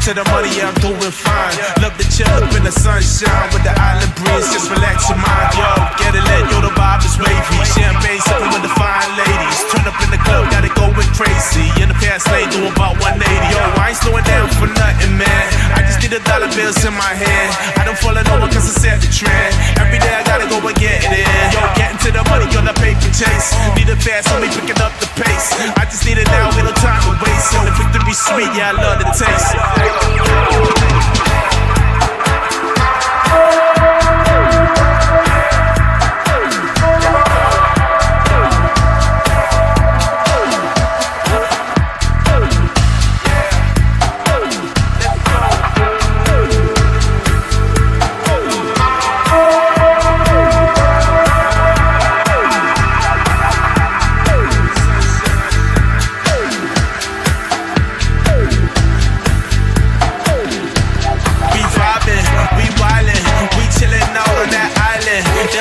To the money, yeah, I'm doing fine. Love to chill up in the sunshine with the island breeze, just relax your mind. Yo, get it lit, yo, the vibe is wavy. Champagne sipping with the fine ladies. Turn up in the club, got it going crazy. In the fast lane, doing about 180. Yo, I ain't slowing down for nothing, man. I just need $1 bills in my hand. I don't fall over cause I set the trend. Every day I gotta go and get it in. Yo, getting to the money on the paper chase. Need it fast, only picking up the pace. I just need it now, with no time to waste. And the victory sweet, yeah, I love the taste.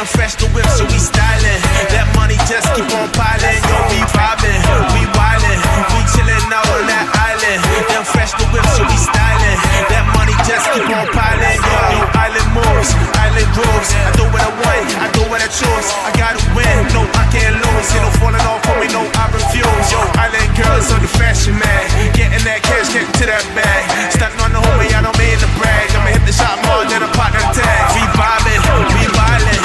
Fresh the whip, so we stylin'. That money just keep on piling. Yo, we vibin', we wildin', we chillin' out on that island. Them fresh the whip, so we stylin'. That money just keep on piling. Yo, island moves, island grooves. I do what I want, I do what I choose. I gotta win, no, I can't lose. You know, falling off for me, no, I refuse. Yo, island girls on the fashion mag, getting that cash, getting to that bag. Stuntin' on the homie, I don't mean to brag. I'ma hit the shot more than a partner tag. We vibin', we wildin'.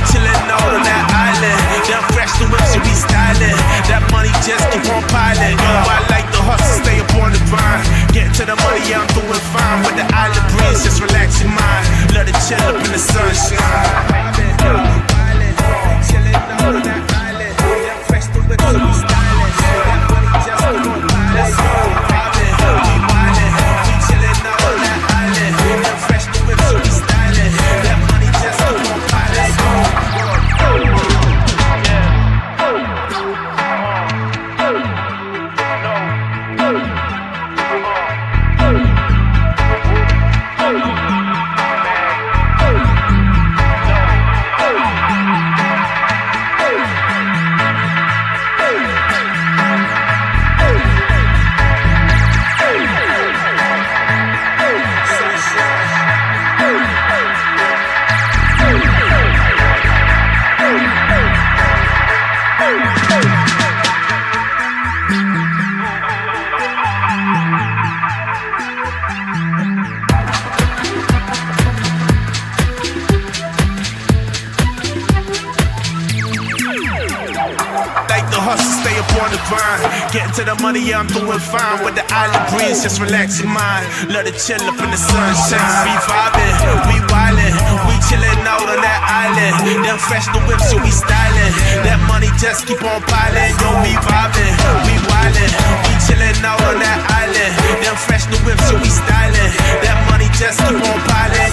Chillin' out on that island. Them fresh the whip, so we stylin'. That money just keep on piling. Yo, I like the hustle, stay up on the grind. Getting to the money, yeah, I'm doing fine. With the island breeze, just relax your mind. Let it chill up in the sunshine. Chillin' out on that island. Them fresh the whip, so we stylin'. That money just keep on piling. Let's go. We wildin', we chillin' out on that island. Them fresh the whip, so we stylin'. That money just keep on piling. Getting to the money, yeah, I'm doing fine. With the island breeze, just relax your mind. Let it chill up in the sunshine. We vibin', we wildin', we chillin' out on that island. Them fresh the whip, so we stylin'. That money just keep on piling. Yo, we vibin', we wildin', we chillin' out on that island. Them fresh the whip, so we stylin'. That money just keep on piling.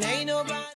ain't nobody.